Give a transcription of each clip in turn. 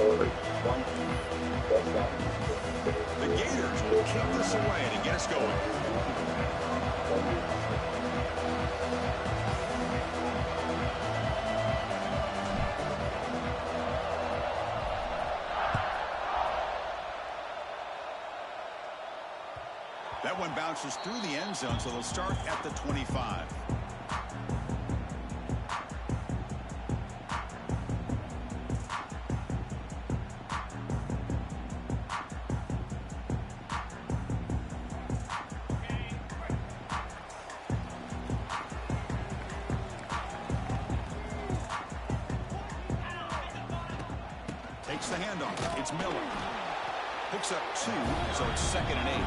The Gators will kick this away to get us going. That one bounces through the end zone, so they'll start at the 25. Takes the handoff. It's Miller. Picks up 2, so it's 2nd and 8.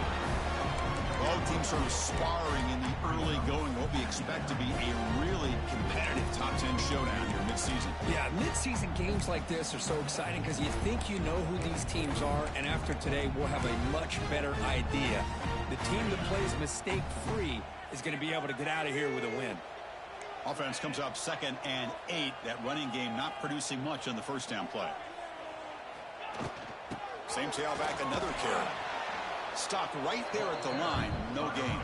Both teams sort of sparring in the early going, what we expect to be a really competitive top 10 showdown here midseason. Yeah, midseason games like this are so exciting because you think you know who these teams are, and after today, we'll have a much better idea. The team that plays mistake-free is going to be able to get out of here with a win. Offense comes up 2nd and 8. That running game not producing much on the first down play. Same tailback, another carry. Stopped right there at the line. No gain.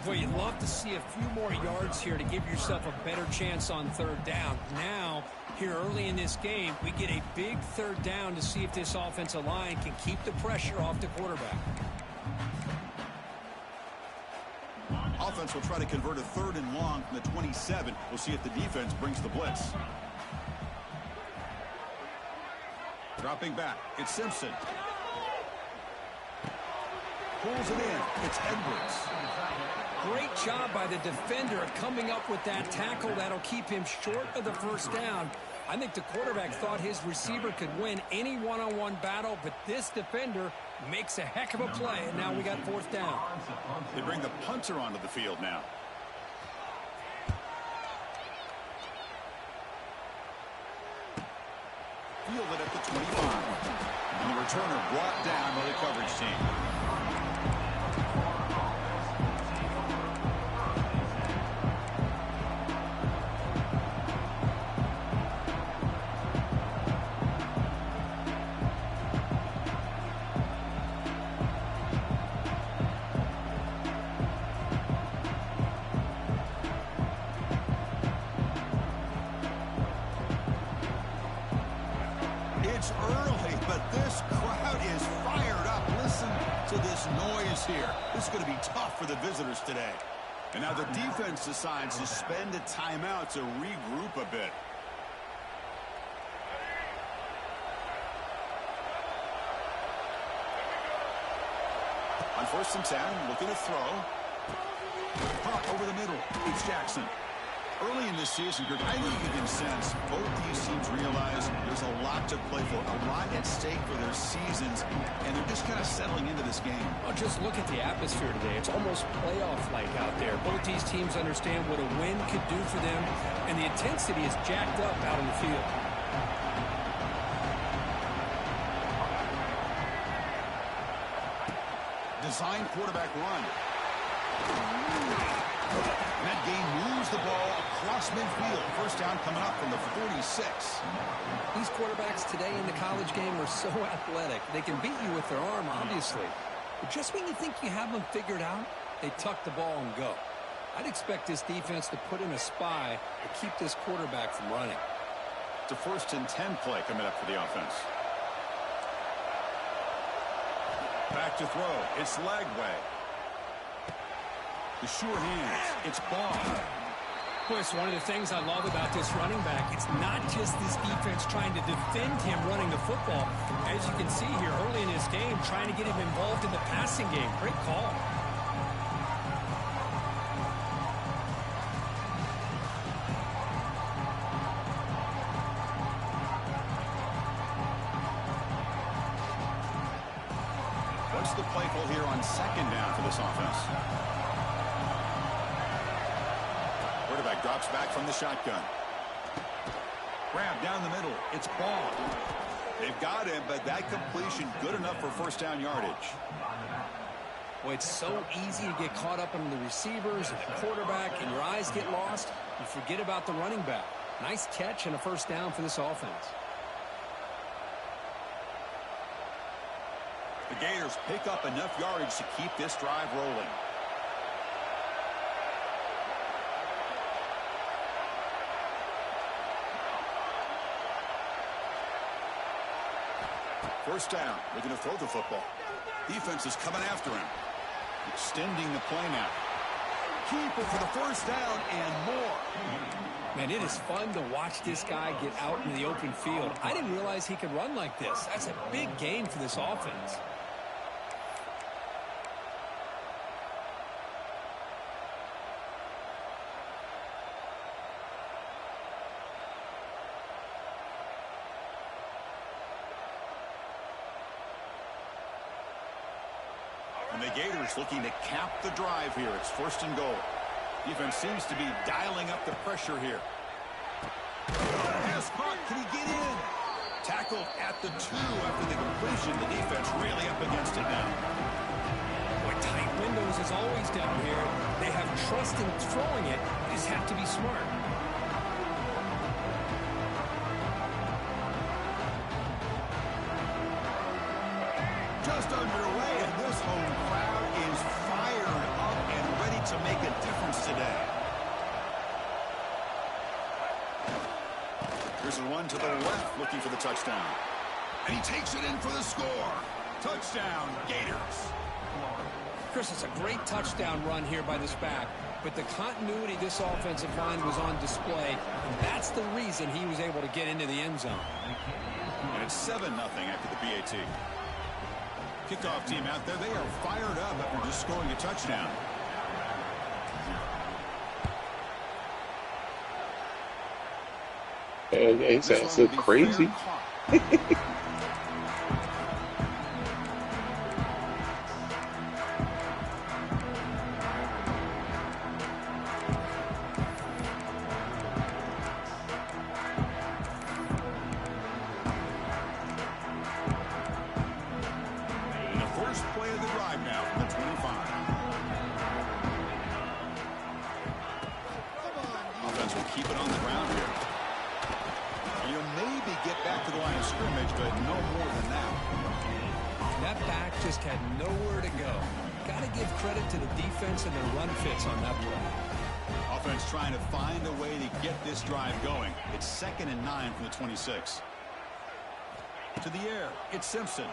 Boy, you'd love to see a few more yards here to give yourself a better chance on 3rd down. Now, here early in this game, we get a big 3rd down to see if this offensive line can keep the pressure off the quarterback. Offense will try to convert a 3rd and long from the 27. We'll see if the defense brings the blitz. Dropping back, it's Simpson. Pulls it in. It's Edwards. Great job by the defender coming up with that tackle that'll keep him short of the 1st down. I think the quarterback thought his receiver could win any one-on-one battle, but this defender makes a heck of a play, and now we got 4th down. They bring the punter onto the field now. Fielded at the 25. And the returner brought down by the coverage team. It's early, but this crowd is fired up. Listen to this noise here. This is going to be tough for the visitors today. And now the defense decides to spend a timeout to regroup a bit. On 1st and 10, looking to throw. Pop over the middle. It's Jackson. Early in this season, Greg, I think you can sense both these teams realize there's a lot to play for, a lot at stake for their seasons, and they're just kind of settling into this game. Well, just look at the atmosphere today. It's almost playoff-like out there. Both these teams understand what a win could do for them, and the intensity is jacked up out on the field. Design quarterback run. And that game moves the ball across midfield. 1st down coming up from the 46. These quarterbacks today in the college game are so athletic. They can beat you with their arm, obviously. But just when you think you have them figured out, they tuck the ball and go. I'd expect this defense to put in a spy to keep this quarterback from running. It's a 1st and 10 play coming up for the offense. Back to throw. It's Lagway. The sure hands. It's Ball. Boy, it's one of the things I love about this running back. It's not just this defense trying to defend him running the football. As you can see here early in this game, trying to get him involved in the passing game. Great call. What's the play call here on 2nd down for this offense? Quarterback drops back from the shotgun. Grab down the middle. It's Ball. They've got him, but that completion good enough for 1st down yardage. Well, it's so easy to get caught up in the receivers and the quarterback, and your eyes get lost. You forget about the running back. Nice catch and a 1st down for this offense. The Gators pick up enough yardage to keep this drive rolling. First down. They're going to throw the football. Defense is coming after him. Extending the play now. Keeper for the first down and more. Man, it is fun to watch this guy get out in the open field. I didn't realize he could run like this. That's a big gain for this offense. And the Gators looking to cap the drive here. It's first and goal. Defense seems to be dialing up the pressure here. Pass caught. Can he get in? Tackled at the 2 after the completion. The defense really up against it now. Boy, tight windows as always down here. They have trust in throwing it. They just have to be smart. Just underway, and this home crowd is fired up and ready to make a difference today. Here's a run to the left, looking for the touchdown. And he takes it in for the score. Touchdown, Gators. Chris, it's a great touchdown run here by this back, but the continuity this offensive line was on display, and that's the reason he was able to get into the end zone. And it's 7-0 after the PAT. Kickoff team out there, they are fired up after just scoring a touchdown. It sounds so crazy. Trying to find a way to get this drive going. It's 2nd and 9 from the 26. To the air, it's Simpson.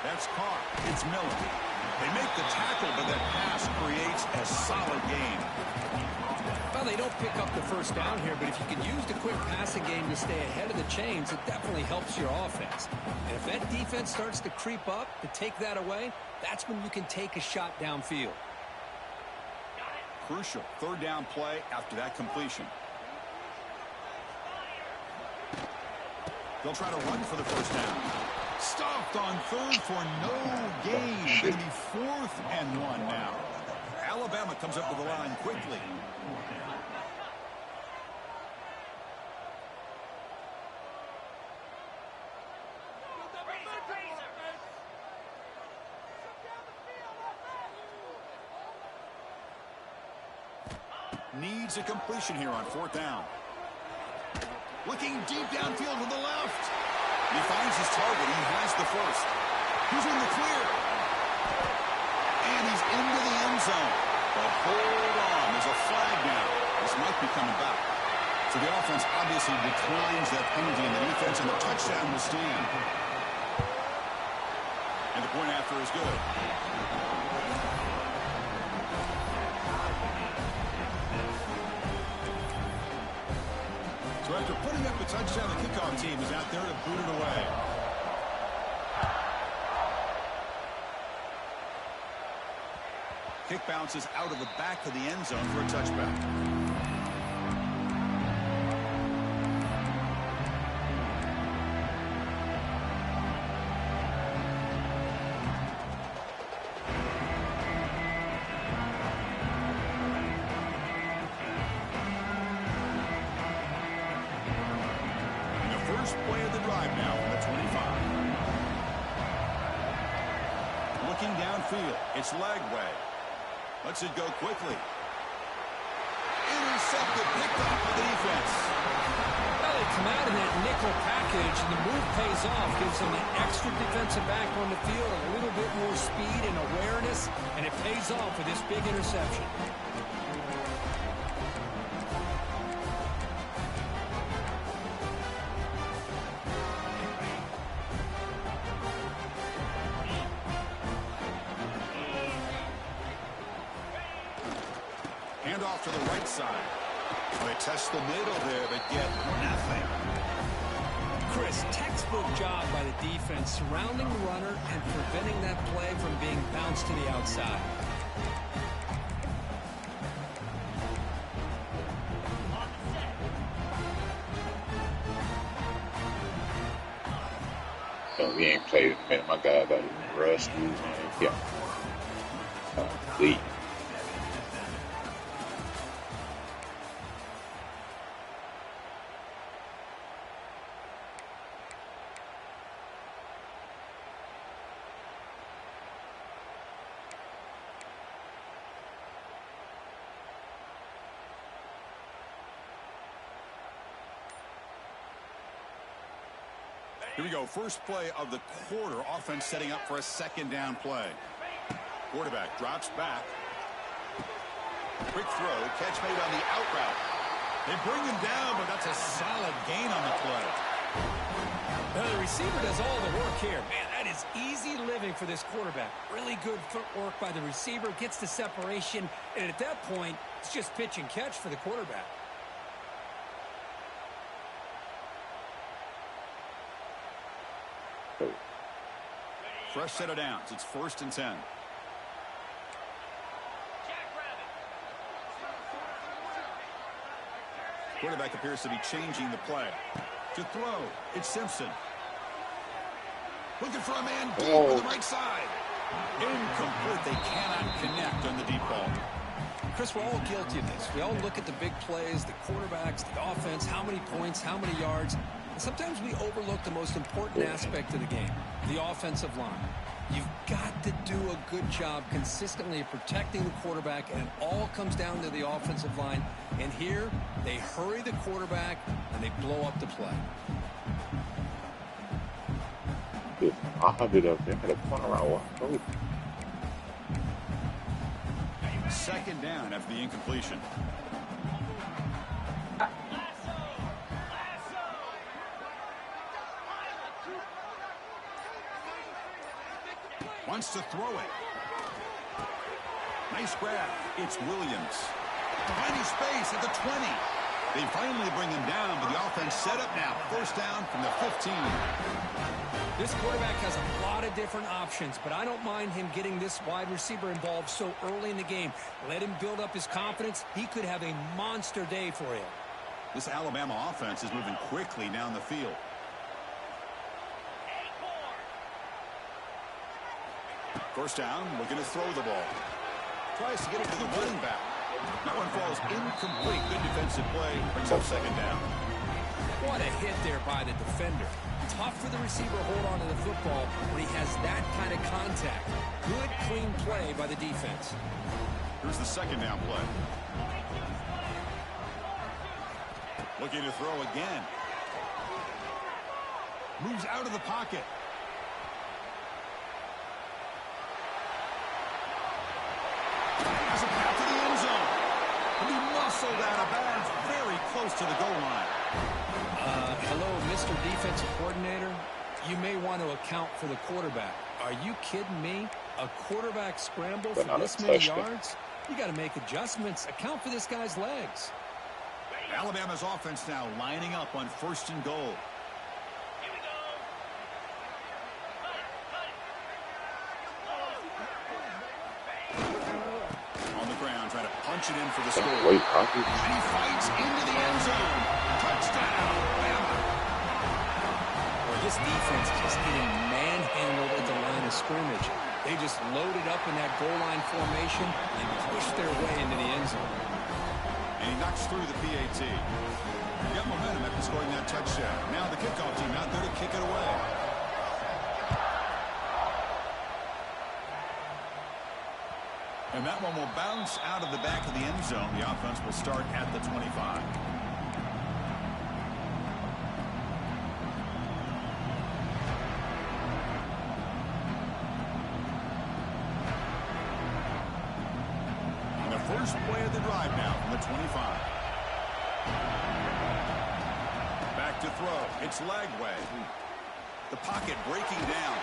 That's caught. It's Miller. They make the tackle, but that pass creates a solid gain. Well, they don't pick up the first down here, but if you can use the quick passing game to stay ahead of the chains, it definitely helps your offense. And if that defense starts to creep up to take that away, that's when you can take a shot downfield. Crucial 3rd down play after that completion. They'll try to run for the first down. Stopped on 3rd for no gain. Going to be 4th and 1 now. Alabama comes up to the line quickly. Needs a completion here on 4th down. Looking deep downfield to the left. He finds his target. He has the first. He's in the clear. And he's into the end zone. But hold on. There's a flag now. This might be coming back. So the offense obviously declines that penalty in the defense, and the touchdown will stand. And the point after is good. So after putting up a touchdown, the kickoff team is out there to boot it away. Kick bounces out of the back of the end zone for a touchback. Play of the drive now from the 25. Looking downfield. It's Lagway. Lets it go quickly. Intercepted. Picked off by the defense. Well, they come out in that physical package, and the move pays off. Gives him an extra defensive back on the field, a little bit more speed and awareness, and it pays off with this big interception. Hand off to the right side. They test the middle there, but get nothing. Chris, textbook job by the defense surrounding the runner and preventing that play from being bounced to the outside. So we ain't played in a minute. My guy got rusty. Yeah. Lead. Here we go. First play of the quarter. Offense setting up for a second down play. Quarterback drops back. Quick throw. Catch made on the out route. They bring him down, but that's a solid gain on the play. The receiver does all the work here. Man, that is easy living for this quarterback. Really good footwork by the receiver. Gets the separation. And at that point, it's just pitch and catch for the quarterback. Fresh set of downs. It's 1st and 10. Quarterback appears to be changing the play. To throw, it's Simpson. Looking for a man deep on the right side. Incomplete. They cannot connect on the deep ball. Chris, we're all guilty of this. We all look at the big plays, the quarterbacks, the offense, how many points, how many yards. And sometimes we overlook the most important aspect of the game, the offensive line. You've got to do a good job consistently of protecting the quarterback, and it all comes down to the offensive line. And here, they hurry the quarterback, and they blow up the play. I hunted up there. Had a corner out. Oh. Second down after the incompletion. Wants to throw it. Nice grab. It's Williams. Tiny space at the 20. They finally bring him down, but the offense set up now. First down from the 15. This quarterback has a lot of different options, but I don't mind him getting this wide receiver involved so early in the game. Let him build up his confidence. He could have a monster day for him. This Alabama offense is moving quickly down the field. First down, looking to throw the ball. Tries to get it to the running back. That one falls incomplete. Good defensive play. Brings up second down. What a hit there by the defender. Tough for the receiver to hold on to the football when he has that kind of contact. Good, clean play by the defense. Here's the second down play. Looking to throw again. Moves out of the pocket. Has a path to the end zone. And he muscled out of bounds very close to the goal line. Hello, Mr. Defensive Coordinator. You may want to account for the quarterback. Are you kidding me? A quarterback scramble for this many yards? You got to make adjustments. Account for this guy's legs. Alabama's offense now lining up on 1st and goal. On the ground, trying to punch it in for the score. And he fights into the end zone. Touchdown, Alabama. Well, this defense is just getting manhandled at the line of scrimmage. They just loaded up in that goal line formation and pushed their way into the end zone. And he knocks through the PAT. He got momentum after scoring that touchdown. Now the kickoff team out there to kick it away. And that one will bounce out of the back of the end zone. The offense will start at the 25. first play of the drive now from the 25. Back to throw. It's Lagway. The pocket breaking down.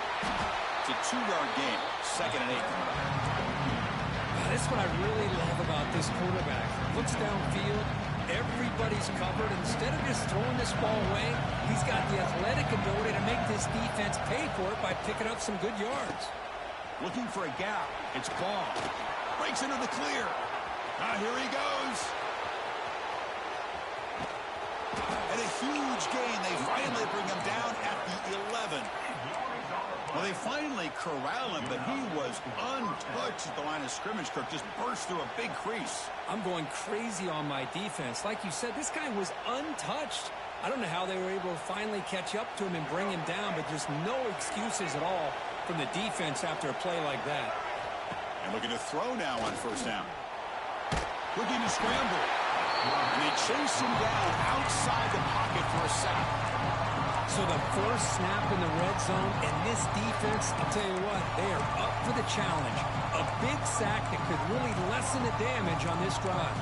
It's a 2-yard gain. 2nd and 8. That's what I really love about this quarterback. Looks downfield. Everybody's covered. Instead of just throwing this ball away, he's got the athletic ability to make this defense pay for it by picking up some good yards. Looking for a gap. It's Ball. Breaks into the clear. Here he goes. And a huge gain. They finally bring him down at the 11. Well, they finally corral him, but he was untouched at the line of scrimmage. Kirk just burst through a big crease. I'm going crazy on my defense. Like you said, this guy was untouched. I don't know how they were able to finally catch up to him and bring him down, but just no excuses at all from the defense after a play like that. And looking to throw now on first down. Looking to scramble. And they chase him down outside the pocket for a sack. So the first snap in the red zone, and this defense, I'll tell you what, they are up for the challenge. A big sack that could really lessen the damage on this drive.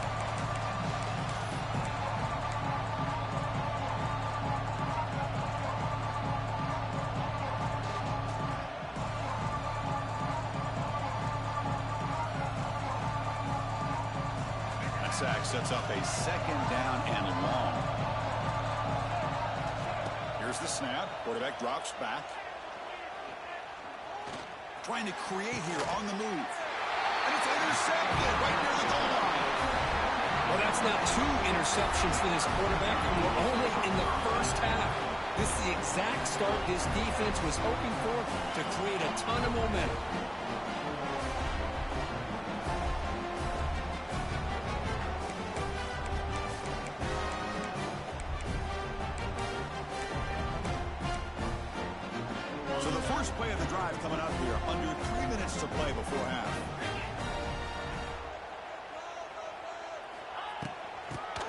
That sack sets up a 2nd down and long. Here's the snap. Quarterback drops back. Trying to create here on the move. And it's intercepted right near the goal line. Well, that's now 2 interceptions for this quarterback, and we're only in the first half. This is the exact start this defense was hoping for to create a ton of momentum. First play of the drive coming up here. Under 3 minutes to play before half.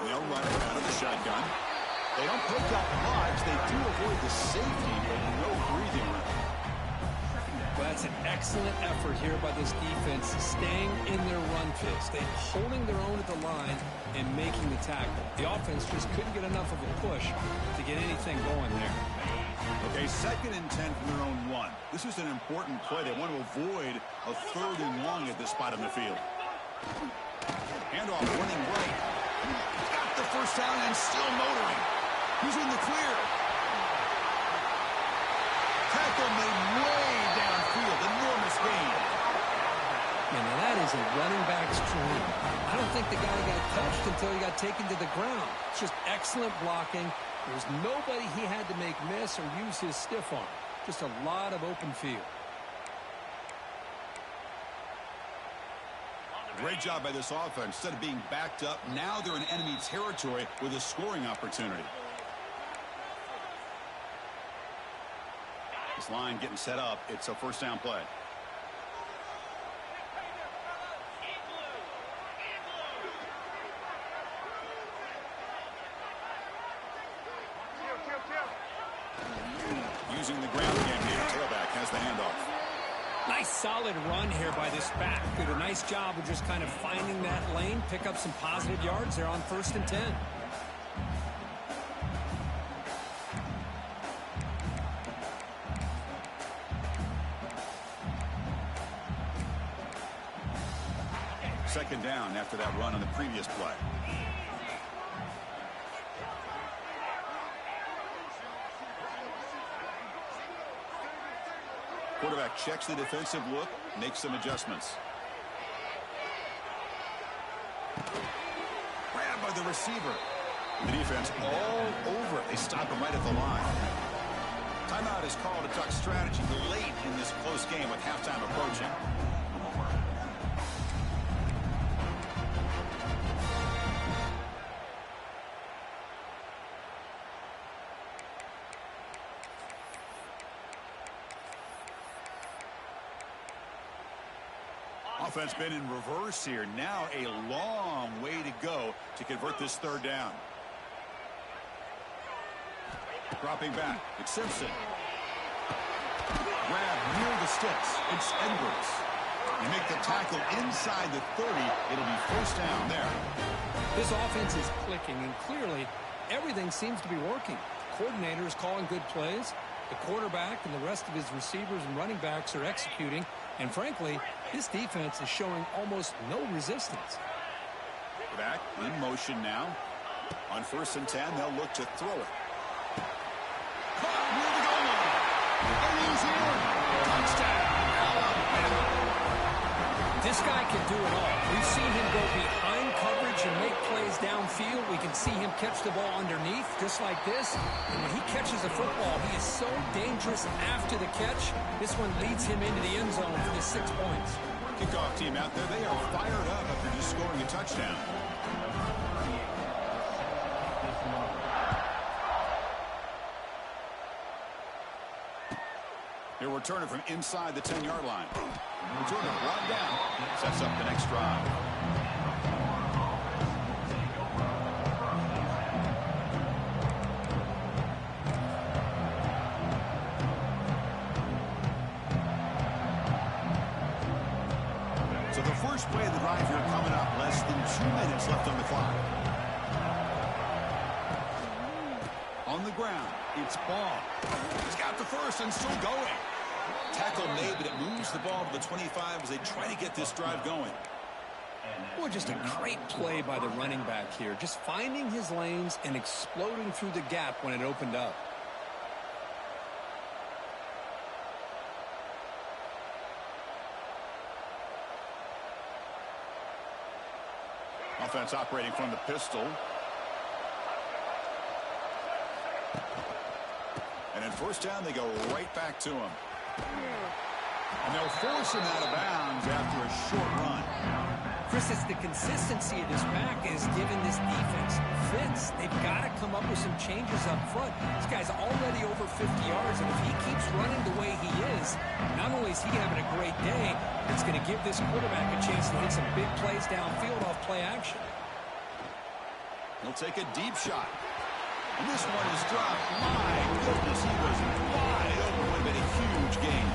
They'll run it out of the shotgun. They don't pick up much. They do avoid the safety, but no breathing room. Well, that's an excellent effort here by this defense, staying in their run fits. They're holding their own at the line and making the tackle. The offense just couldn't get enough of a push to get anything going there. Okay, 2nd and 10 from their own 1. This is an important play. They want to avoid a 3rd and long at this spot on the field. Handoff running right. Got the first down and still motoring. He's in the clear. Tackle made way downfield. Enormous gain. Man, now that is a running back's dream. I don't think the guy got touched until he got taken to the ground. It's just excellent blocking. There's nobody he had to make miss or use his stiff arm. Just a lot of open field. Great job by this offense. Instead of being backed up, now they're in enemy territory with a scoring opportunity. This line getting set up. It's a first down play. Using the ground game here. Tailback has the handoff. Nice solid run here by this back. Did a nice job of just kind of finding that lane, pick up some positive yards there on 1st and 10. Second down after that run on the previous play. Quarterback checks the defensive look, makes some adjustments. Grabbed by the receiver. The defense all over it. They stop him right at the line. Timeout is called to talk strategy late in this close game with halftime approaching. Offense been in reverse here. Now a long way to go to convert this 3rd down. Dropping back. It's Simpson. Grab near the sticks. It's Edwards. You make the tackle inside the 30. It'll be first down there. This offense is clicking, and clearly everything seems to be working. The coordinator is calling good plays. The quarterback and the rest of his receivers and running backs are executing. And frankly, this defense is showing almost no resistance. Back in motion now. On 1st and 10, they'll look to throw it. Caught near the goal line. They're losing it. Touchdown, Alabama. This guy can do it all. We've seen him go behind coverage and make plays downfield. We can see him catch the ball underneath just like this. And when he catches a football, he is so dangerous after the catch. This one leads him into the end zone for the 6 points. Kickoff team out there, they are fired up after just scoring a touchdown. He'll return it from inside the 10-yard line. Return it brought down. Sets up the next drive. So the first play of the drive here coming up. Less than 2 minutes left on the clock. On the ground, it's Ball. He's got the first and still going. Tackle made, but it moves the ball to the 25 as they try to get this drive going. Boy, just a great play by the running back here. Just finding his lanes and exploding through the gap when it opened up. Offense operating from the pistol. And in first down, they go right back to him. And they'll force him out of bounds after a short run. Chris, it's the consistency of this back is giving this defense fits. They've got to come up with some changes up front. This guy's already over 50 yards, and if he keeps running the way he is, not only is he having a great day, it's going to give this quarterback a chance to hit some big plays downfield off play action. He'll take a deep shot. And this one is dropped. My goodness, he was wide open. Would have been a huge gain.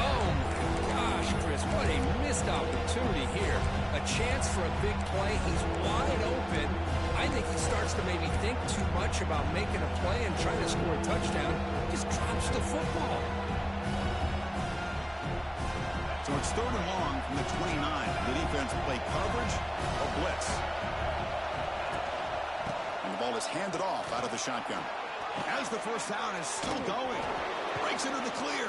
Oh, my gosh, Chris, what a missed opportunity here. A chance for a big play. He's wide open. I think he starts to maybe think too much about making a play and trying to score a touchdown. Just drops the football. So it's 3rd and long from the 29. The defense play coverage or blitz. And the ball is handed off out of the shotgun. As the first down is still going. Breaks into the clear.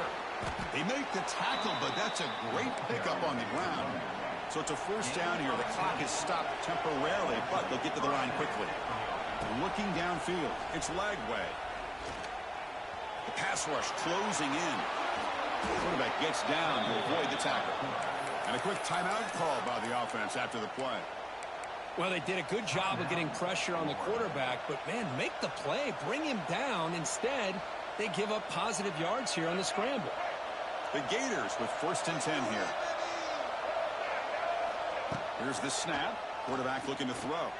They make the tackle, but that's a great pickup on the ground. So it's a first down here. The clock is stopped temporarily, but they'll get to the line quickly. Looking downfield. It's Lagway. The pass rush closing in. The quarterback gets down to avoid the tackle. And a quick timeout call by the offense after the play. Well, they did a good job of getting pressure on the quarterback, but, man, make the play. Bring him down. Instead, they give up positive yards here on the scramble. The Gators with 1st and 10 here. Here's the snap. Quarterback looking to throw.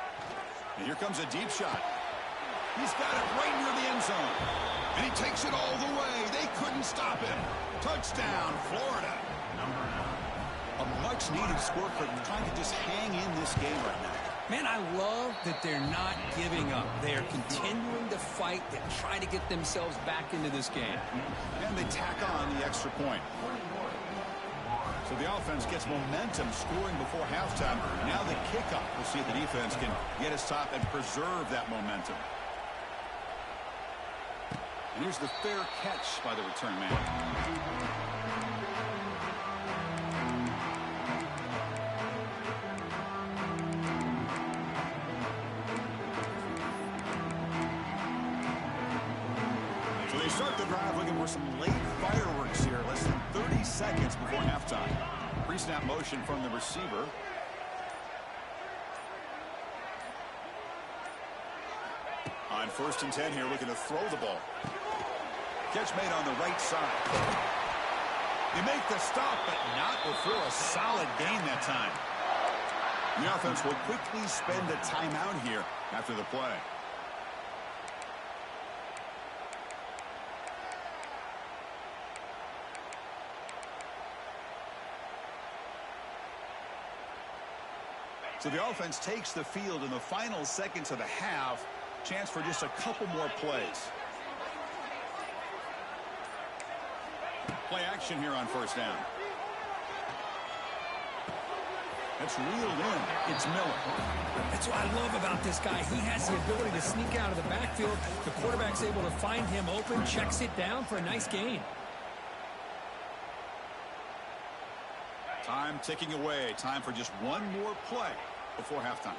And here comes a deep shot. He's got it right near the end zone. And he takes it all the way. They couldn't stop him. Touchdown, Florida. A much-needed score for trying to just hang in this game right now. Man, I love that they're not giving up. They are continuing to fight to try to get themselves back into this game. And they tack on the extra point. So the offense gets momentum scoring before halftime. Now the kickoff. We'll see if the defense can get a stop and preserve that momentum. And here's the fair catch by the return man. So they start the drive looking for some late fireworks here. Less than 30 seconds before halftime. Pre-snap motion from the receiver. On 1st and 10 here, looking to throw the ball. Catch made on the right side. They make the stop, but not before a solid gain that time. The offense will quickly spend a timeout here after the play. So the offense takes the field in the final seconds of the half. Chance for just a couple more plays. Play action here on first down. That's reeled in. It's Miller. That's what I love about this guy. He has the ability to sneak out of the backfield. The quarterback's able to find him open, checks it down for a nice gain. Time ticking away. Time for just one more play before halftime.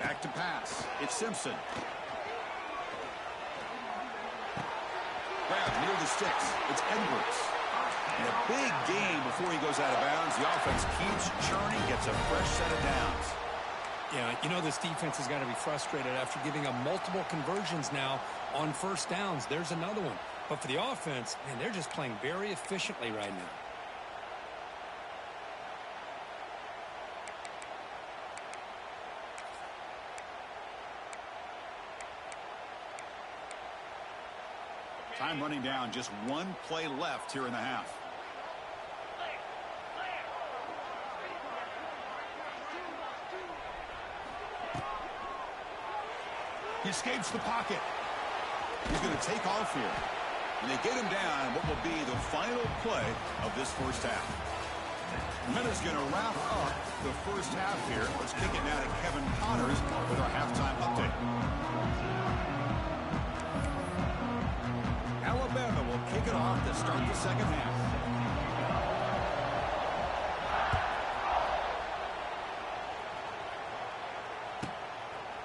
Back to pass. It's Simpson. Grab near the sticks. It's Edwards. And a big gain before he goes out of bounds. The offense keeps churning, gets a fresh set of downs. Yeah, you know this defense has got to be frustrated after giving up multiple conversions now on first downs. There's another one. But for the offense, man, they're just playing very efficiently right now. Time running down. Just one play left here in the half. He escapes the pocket. He's going to take off here. And they get him down what will be the final play of this first half. Minutes going to wrap up the first half here. Let's kick it now to Kevin Connors with our halftime update. Alabama will kick it off to start the second half.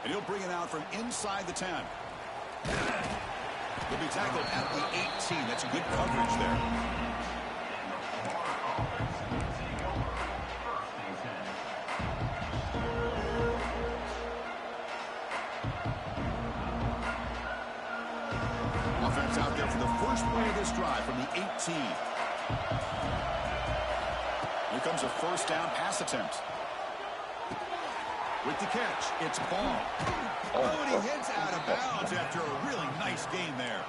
And he'll bring it out from inside the 10. He'll be tackled at the 18. That's good coverage there. Offense out there for the first play of this drive from the 18. Here comes a first down pass attempt. With the catch, it's Ball. Oh, and he hits out of bounds after a really nice game there.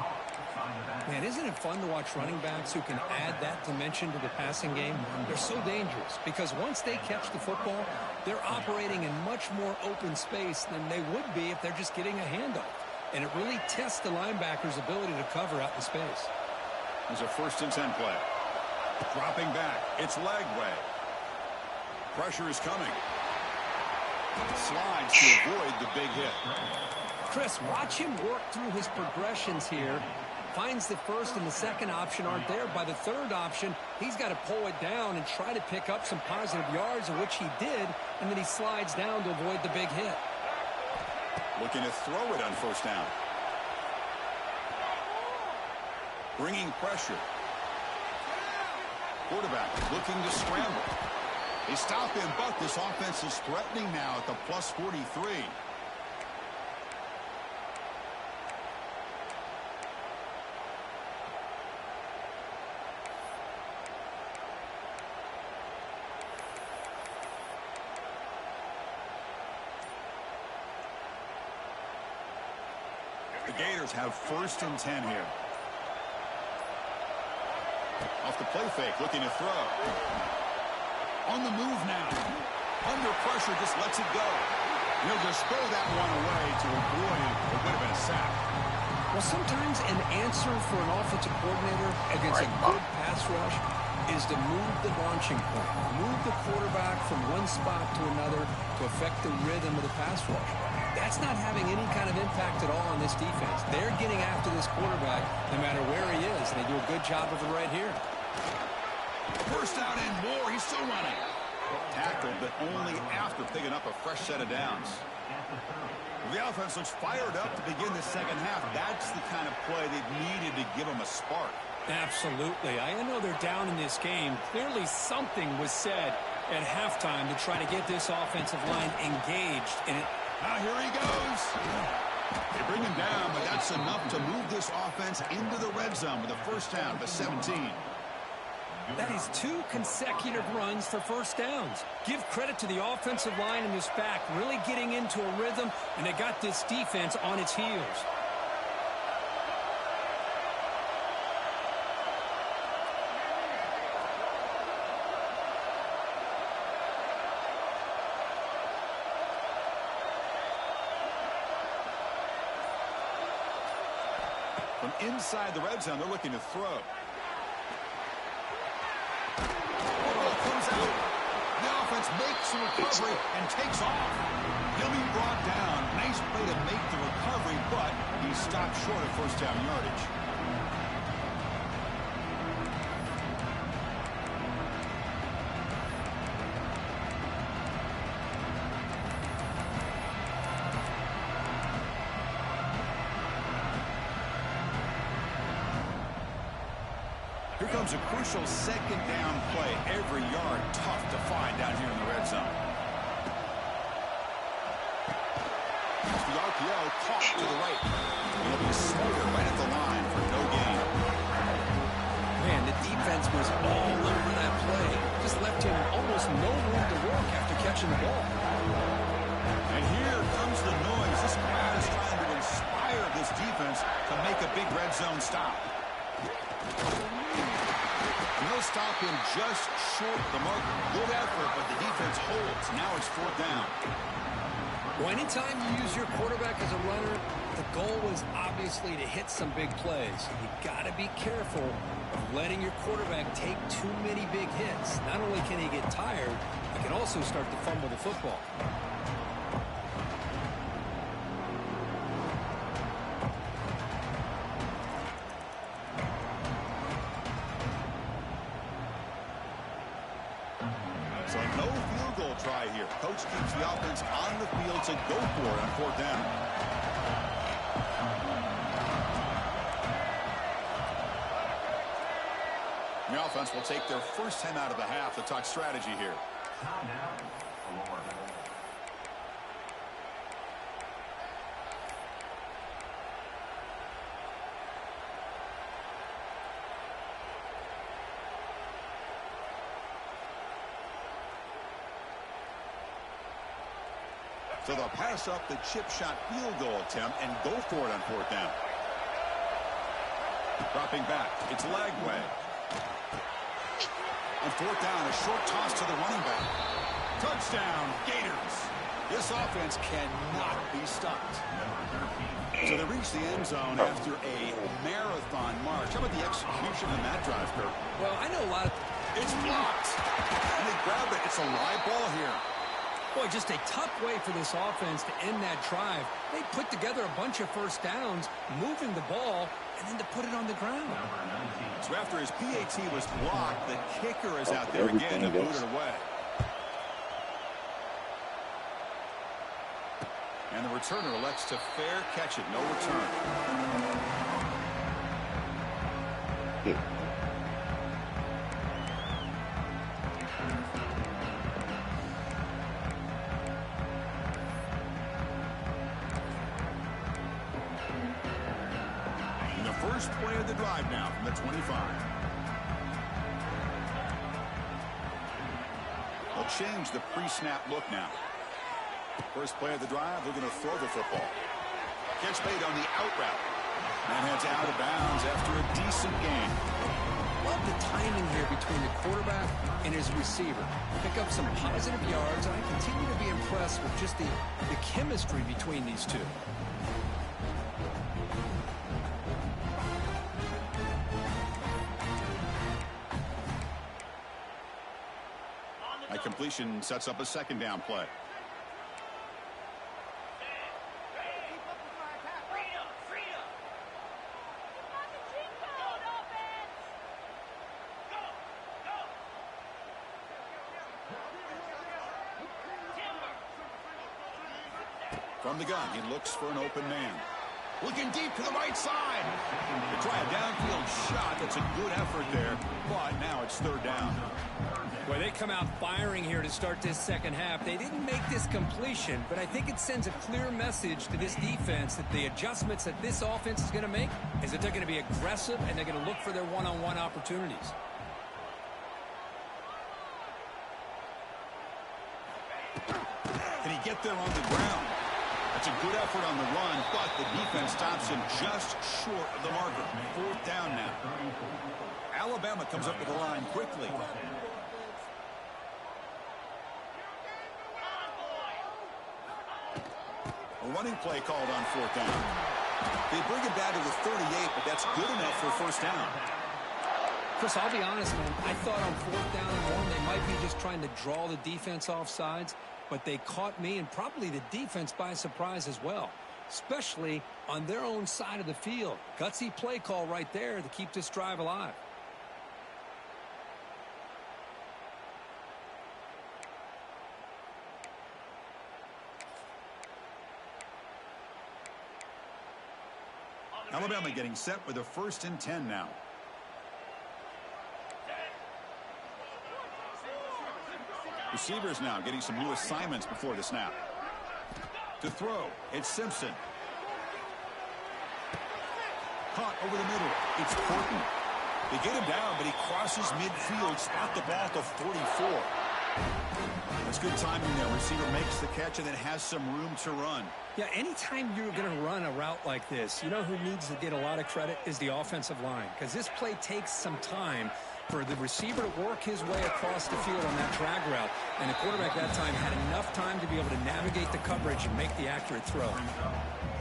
Man, isn't it fun to watch running backs who can add that dimension to the passing game? They're so dangerous because once they catch the football, they're operating in much more open space than they would be if they're just getting a handoff. And it really tests the linebacker's ability to cover out in space. There's a 1st and 10 play. Dropping back. It's leg way. Pressure is coming. Slides to avoid the big hit. Chris, watch him work through his progressions here. Finds the first and the second option aren't there. By the third option, he's got to pull it down and try to pick up some positive yards, of which he did, and then he slides down to avoid the big hit. Looking to throw it on first down. Bringing pressure. Quarterback looking to scramble. They stop him, but this offense is threatening now at the plus 43. The Gators have 1st and 10 here. Off the play fake, looking to throw. On the move now. Under pressure, just lets it go. And he'll just throw that one away to avoid what would have been a sack. Well, sometimes an answer for an offensive coordinator against a good pass rush is to move the launching point. Move the quarterback from one spot to another to affect the rhythm of the pass rush. That's not having any kind of impact at all on this defense. They're getting after this quarterback no matter where he is, and they do a good job of it right here. First down and more. He's still running. Tackled, but only after picking up a fresh set of downs. The offense looks fired up to begin the second half. That's the kind of play they needed to give them a spark. Absolutely. I know they're down in this game. Clearly something was said at halftime to try to get this offensive line engaged. And now here he goes. They bring him down, but that's enough to move this offense into the red zone with a first down to 17. That is 2 consecutive runs for first downs. Give credit to the offensive line in this back, really getting into a rhythm, and they got this defense on its heels. From inside the red zone, they're looking to throw. The ball comes out. The offense makes the recovery and takes off. He'll be brought down. Nice play to make the recovery, but he stopped short of first down yardage. Here comes a crucial second down play. Every yard tough to find down here in the red zone. As the RPO caught to the right. He'll be smothered right at the line for no gain. Man, the defense was all over that play. Just left him almost no room to work after catching the ball. And here comes the noise. This crowd is trying to inspire this defense to make a big red zone stop. And they'll stop him just short of the marker. Good effort, but the defense holds. Now it's fourth down. Well, anytime you use your quarterback as a runner, the goal is obviously to hit some big plays. You got to be careful of letting your quarterback take too many big hits. Not only can he get tired, he can also start to fumble the football. So no field goal try here. Coach keeps the offense on the field to go for it on fourth down. The offense will take their first 10 out of the half to talk strategy here. So they'll pass up the chip shot field goal attempt and go for it on fourth down. Dropping back, it's Lagway. On fourth down, a short toss to the running back. Touchdown, Gators. This offense cannot be stopped. So they reach the end zone after a marathon march. How about the execution in that drive, Kirk? Well, I know a lot of... It's blocked. And they grab it. It's a live ball here. Boy, just a tough way for this offense to end that drive. They put together a bunch of first downs, moving the ball, and then to put it on the ground. So after his PAT was blocked, the kicker is out there again to boot it away. And the returner elects to fair catch it. No return. And the first play of the drive now from the 25. They'll change the pre-snap look now. First play of the drive, they're going to throw the football. Catch made on the out route. And heads out of bounds after a decent gain. Love the timing here between the quarterback and his receiver. Pick up some positive yards, and I continue to be impressed with just the chemistry between these two. A completion sets up a second down play. From the gun, he looks for an open man. Looking deep to the right side. They try a downfield shot. That's a good effort there, but now it's third down. Well, they come out firing here to start this second half. They didn't make this completion, but I think it sends a clear message to this defense that the adjustments that this offense is going to make is that they're going to be aggressive and they're going to look for their one-on-one opportunities. Can he get there on the ground? That's a good effort on the run, but the defense stops him just short of the marker. Fourth down now. Alabama comes up with the line quickly. A running play called on fourth down. They bring it down to the 38, but that's good enough for a first down. Chris, I'll be honest, man. I thought on 4th down and 1, they might be just trying to draw the defense off sides, but they caught me and probably the defense by surprise as well, especially on their own side of the field. Gutsy play call right there to keep this drive alive. Alabama getting set with a 1st and 10 now. Receivers now getting some new assignments before the snap. To throw, it's Simpson. Caught over the middle, it's Horton. They get him down, but he crosses midfield, spot the ball to 44. That's good timing there. Receiver makes the catch and then has some room to run. Yeah, anytime you're going to run a route like this, you know who needs to get a lot of credit is the offensive line, because this play takes some time for the receiver to work his way across the field on that drag route, and the quarterback that time had enough time to be able to navigate the coverage and make the accurate throw.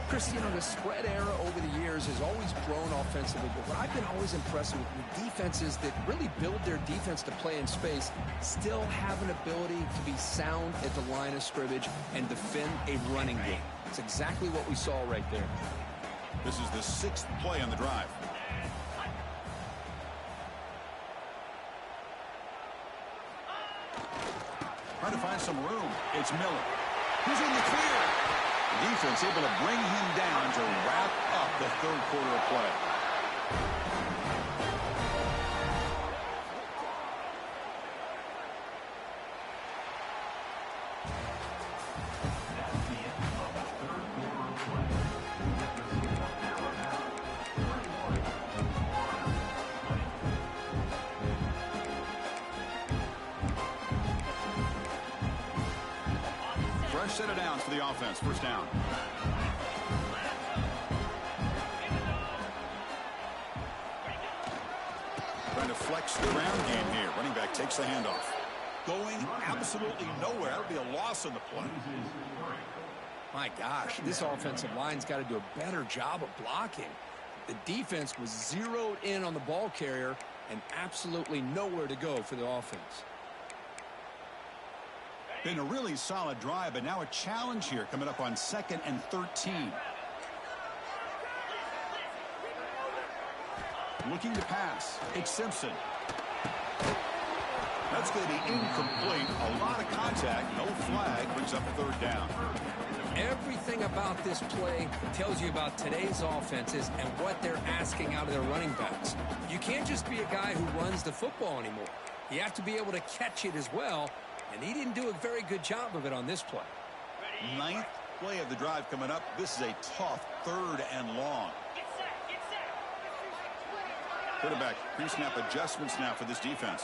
Chris, you know, the spread era over the years has always grown offensively, but what I've been always impressed with defenses that really build their defense to play in space still have an ability to be sound at the line of scrimmage and defend a running game. It's exactly what we saw right there. This is the 6th play on the drive. Trying to find some room. It's Miller. Who's in the clear? The defense able to bring him down to wrap up the 3rd quarter of play. Set it down for the offense. 1st down. Trying to flex the ground game here. Running back takes the handoff. Going absolutely nowhere. That'll be a loss on the play. My gosh, this offensive line's got to do a better job of blocking. The defense was zeroed in on the ball carrier and absolutely nowhere to go for the offense. Been a really solid drive, but now a challenge here coming up on 2nd and 13. Looking to pass. It's Simpson. That's going to be incomplete. A lot of contact. No flag. Brings up 3rd down. Everything about this play tells you about today's offenses and what they're asking out of their running backs. You can't just be a guy who runs the football anymore. You have to be able to catch it as well. And he didn't do a very good job of it on this play. 9th play of the drive coming up. This is a tough 3rd and long. Quarterback pre-snap adjustments now for this defense.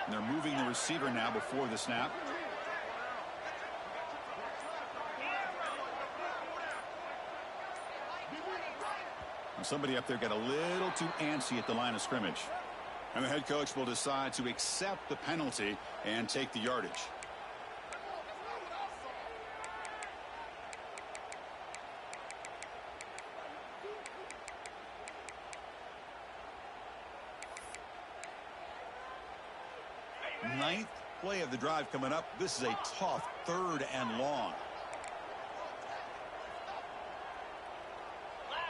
And they're moving the receiver now before the snap. Somebody up there got a little too antsy at the line of scrimmage. And the head coach will decide to accept the penalty and take the yardage. Ninth play of the drive coming up. This is a tough 3rd and long.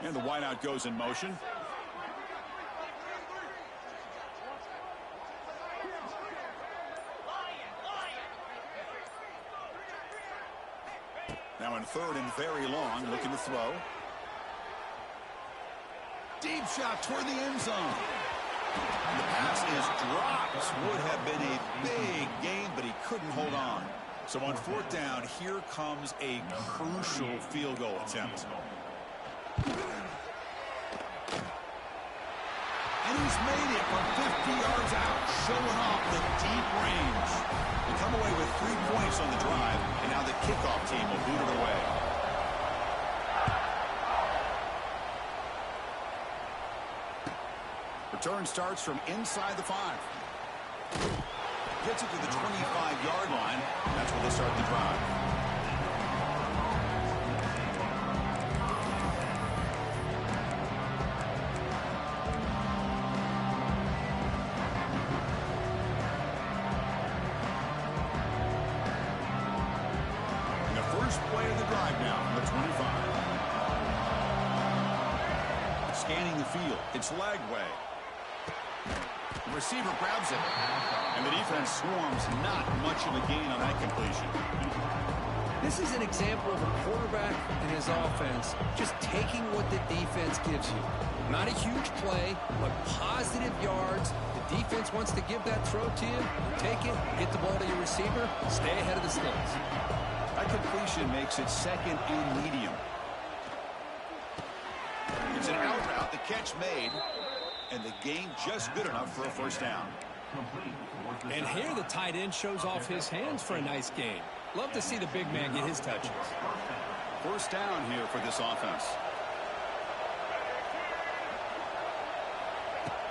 And the wideout goes in motion. Now in 3rd and very long, looking to throw. Deep shot toward the end zone. And the pass is dropped. Would have been a big gain, but he couldn't hold on. So on 4th down, here comes a crucial field goal attempt. And he's made it from 50 yards out, showing off the deep range. They come away with 3 points on the drive, and now the kickoff team will boot it away. Return starts from inside the 5. Gets it to the 25-yard line. That's where they start the drive. And the first play of the drive now from the 25. Scanning the field. It's Lagway. The receiver grabs it. And the defense swarms. Not much of a gain on that completion. This is an example of a quarterback and his offense just taking what the defense gives you. Not a huge play, but positive yards. The defense wants to give that throw to you. Take it, get the ball to your receiver, stay ahead of the sticks. That completion makes it second and medium. It's an out route, the catch made, and the gain just good enough for a first down. And here the tight end shows off his hands for a nice gain. Love to see the big man get his touches. First down here for this offense.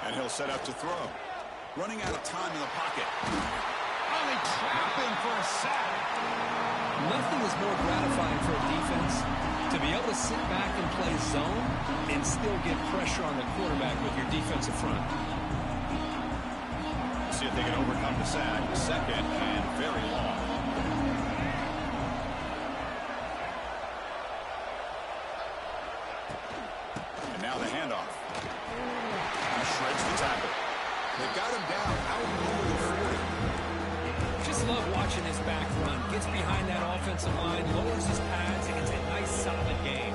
And he'll set up to throw. Running out of time in the pocket. Oh, they trap him for a sack. Nothing is more gratifying for a defense to be able to sit back and play zone and still get pressure on the quarterback with your defensive front. See if they can overcome the sack. Second and very long. And now the handoff. He shreds the tackle. They got him down out over the 40. Just love watching his back run. Gets behind that offensive line, lowers his pads, and it's a nice, solid game.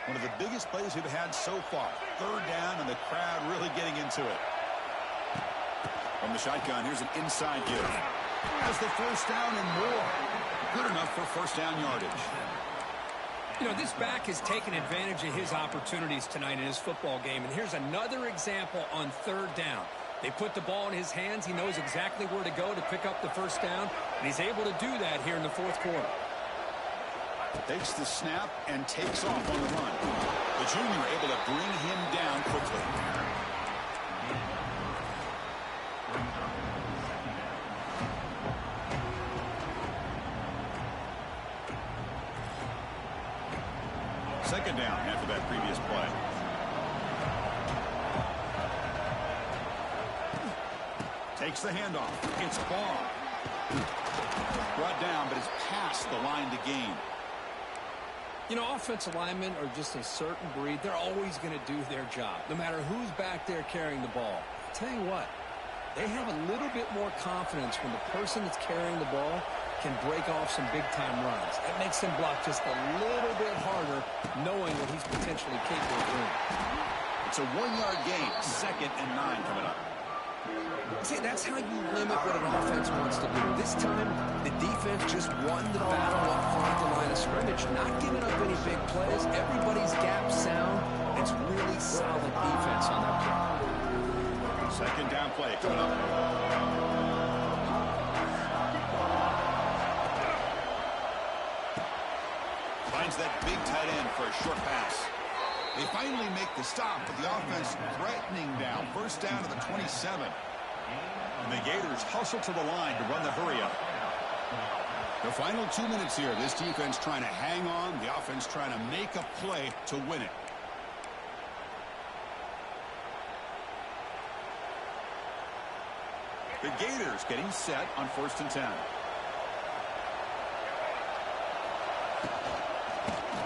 One of the biggest plays we've had so far. Third down, and the crowd really getting into it. From the shotgun, here's an inside give. Has the first down and more. Good enough for first down yardage. You know, this back has taken advantage of his opportunities tonight in his football game. And here's another example on third down. They put the ball in his hands. He knows exactly where to go to pick up the first down. And he's able to do that here in the fourth quarter. Takes the snap and takes off on the run. The junior able to bring him down quickly. Second down after that previous play. Takes the handoff. It's Ball. Brought down, but it's past the line to gain. You know, offensive linemen are just a certain breed. They're always going to do their job, no matter who's back there carrying the ball. I'll tell you what, they have a little bit more confidence when the person that's carrying the ball can break off some big-time runs. That makes him block just a little bit harder, knowing what he's potentially capable of doing. It's a 1-yard gain. Second and 9 coming up. See, that's how you limit what an offense wants to do. This time, the defense just won the battle up front at the line of scrimmage, not giving up any big plays. Everybody's gap sound. It's really solid defense on that play. Second down play coming up. Finds that big tight end for a short pass. They finally make the stop, but the offense threatening down. First down to the 27. And the Gators hustle to the line to run the hurry-up. The final 2 minutes here. This defense trying to hang on. The offense trying to make a play to win it. The Gators getting set on 1st and 10.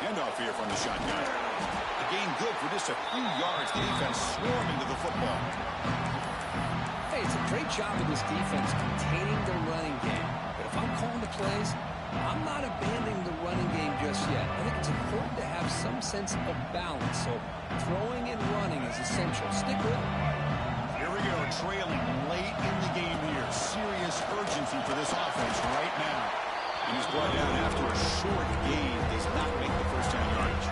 Handoff here from the shotgun. A gain good for just a few yards. The defense swarming to the football. Hey, it's a great job of this defense containing the running game. But if I'm calling the plays, I'm not abandoning the running game just yet. I think it's important to have some sense of balance. So throwing and running is essential. Stick with it. Here we go, trailing late in the game here. Serious urgency for this offense right now. And he's brought down after a short gain. Does not make the first down yardage.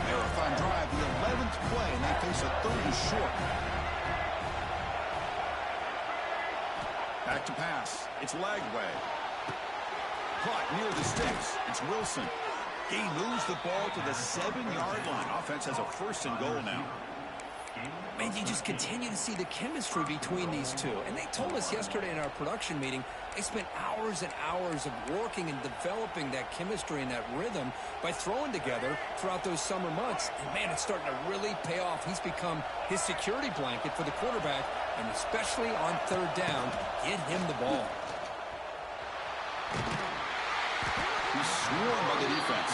Marathon drive, the 11th play, and they face a 3rd and short. Back to pass. It's Lagway. Caught near the sticks. It's Wilson. He moves the ball to the 7-yard line. Offense has a 1st and goal now. Man, you just continue to see the chemistry between these two. And they told us yesterday in our production meeting, they spent hours and hours of working and developing that chemistry and that rhythm by throwing together throughout those summer months. And, man, it's starting to really pay off. He's become his security blanket for the quarterback, and especially on 3rd down, get him the ball. He's swarmed by the defense.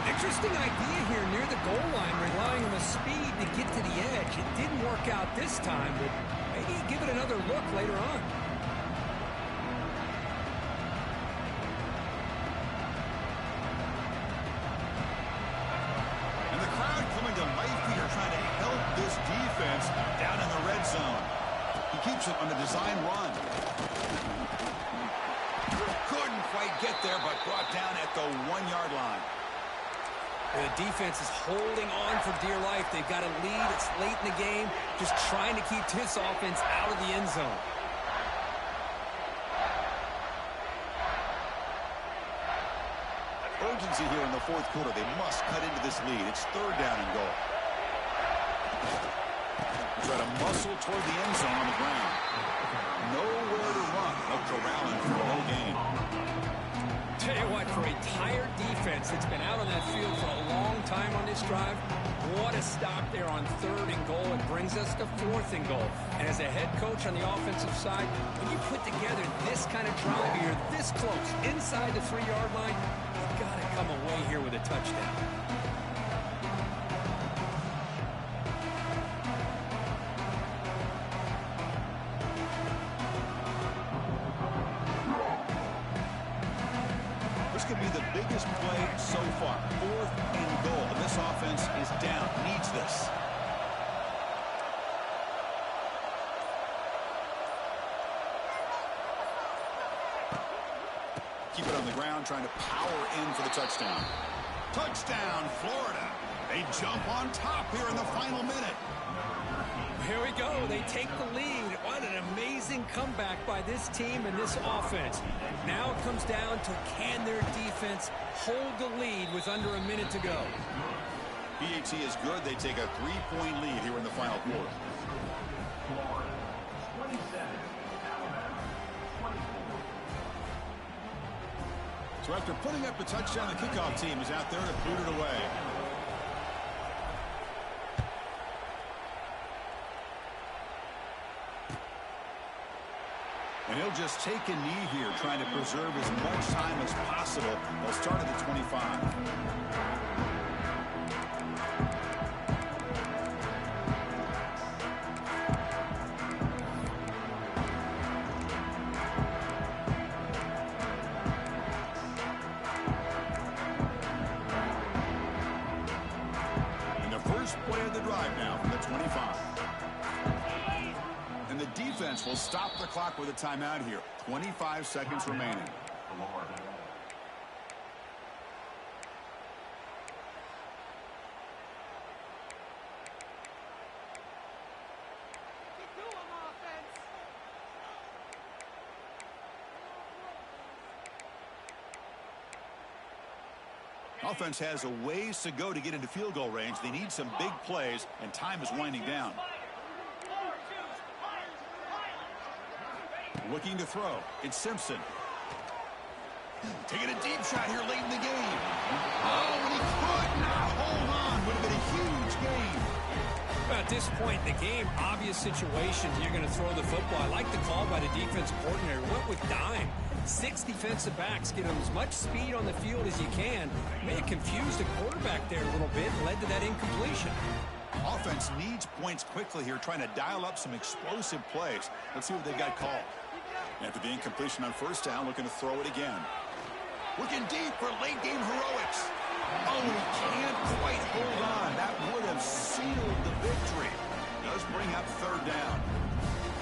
Interesting idea here near the goal line, relying on the speed to get to the edge. It didn't work out this time, but maybe give it another look later on. And the crowd coming to life here, trying to help this defense down in the red zone. He keeps it on a design run. Couldn't quite get there, but brought down at the 1-yard line. The defense is holding on for dear life. They've got a lead. It's late in the game. Just trying to keep this offense out of the end zone. Urgency here in the 4th quarter. They must cut into this lead. It's 3rd down and goal. Try to muscle toward the end zone on the ground. Nowhere to run. No corralling for the whole game. Tell you what, for a tired defense that's been out on that field for a long time on this drive, what a stop there on 3rd and goal. It brings us to 4th and goal. And as a head coach on the offensive side, when you put together this kind of drive here, this close, inside the 3-yard line, you've got to come away here with a touchdown. Could be the biggest play so far. 4th and goal. And this offense is down. Needs this. Keep it on the ground, trying to power in for the touchdown. Touchdown, Florida. They jump on top here in the final minute. Here we go. They take the lead. What an amazing comeback by this team and this offense. Now it comes down to, can their defense hold the lead with under a minute to go? BAT is good. They take a 3-point lead here in the final quarter. So after putting up the touchdown, the kickoff team is out there to boot it away. And he'll just take a knee here, trying to preserve as much time as possible. They'll start at the 25. And the first play of the drive now from the 25. And the defense will stop the clock with a timeout here. 25 seconds remaining. Offense has a ways to go to get into field goal range. They need some big plays, and time is winding down. Looking to throw. It's Simpson. Taking a deep shot here late in the game. Oh, and he could not hold on. Would have been a huge game. At this point in the game, obvious situations, you're going to throw the football. I like the call by the defensive coordinator. Went with dime. 6 defensive backs, get them as much speed on the field as you can. May have confused the quarterback there a little bit, led to that incompletion. Offense needs points quickly here, trying to dial up some explosive plays. Let's see what they got called. After the incompletion on first down, looking to throw it again. Looking deep for late game heroics. Oh, he can't quite hold on. That would have sealed the victory. Does bring up third down.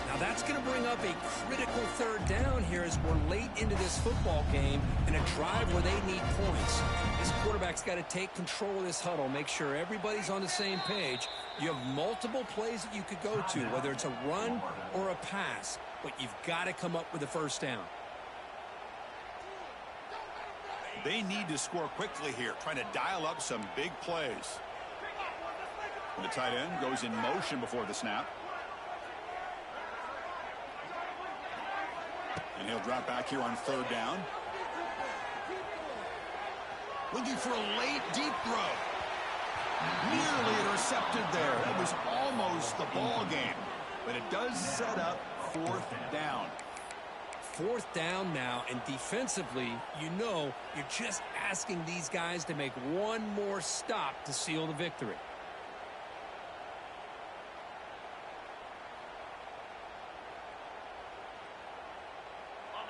Now that's going to bring up a critical third down here as we're late into this football game in a drive where they need points. This quarterback's got to take control of this huddle, make sure everybody's on the same page. You have multiple plays that you could go to, whether it's a run or a pass, but you've got to come up with a first down. They need to score quickly here, trying to dial up some big plays. The tight end goes in motion before the snap. And he'll drop back here on third down. Looking for a late deep throw. Nearly intercepted there. That was almost the ball game. But it does set up fourth down. Fourth down now, and defensively, you know, you're just asking these guys to make one more stop to seal the victory.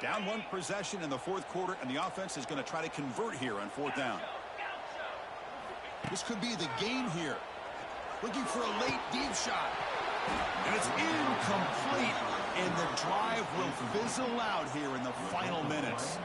Down one possession in the fourth quarter, and the offense is going to try to convert here on fourth down. This could be the game here. Looking for a late deep shot. And it's incomplete, and the drive will fizzle out here in the final minutes.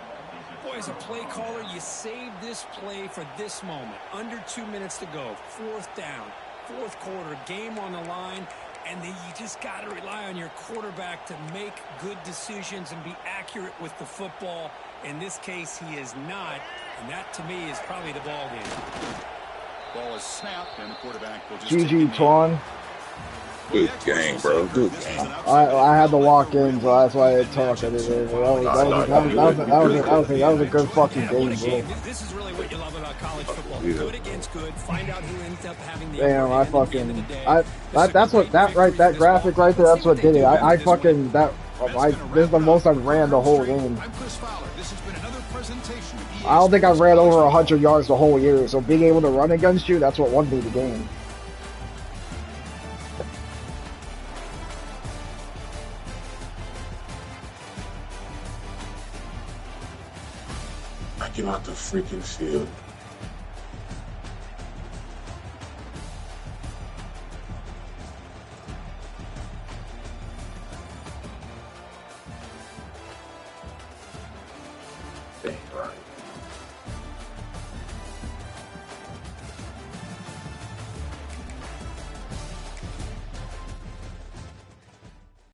Boy, as a play caller, you saved this play for this moment. Under 2 minutes to go. Fourth down, fourth quarter, game on the line. And then you just got to rely on your quarterback to make good decisions and be accurate with the football. In this case, he is not. And that, to me, is probably the ball game. Ball is snapped, and the quarterback will just GG, Twan. Good game, bro. Good game. I had to walk in, so that's why I talked. That was a good fucking game, bro. This is really what you love about college football. Good against good. Find out who ends up having the damn, I fucking that graphic right there. That's what did it. This is the most I've ran the whole game. I don't think I've ran over 100 yards the whole year. So being able to run against you, that's what won me the game. Get out the freaking field.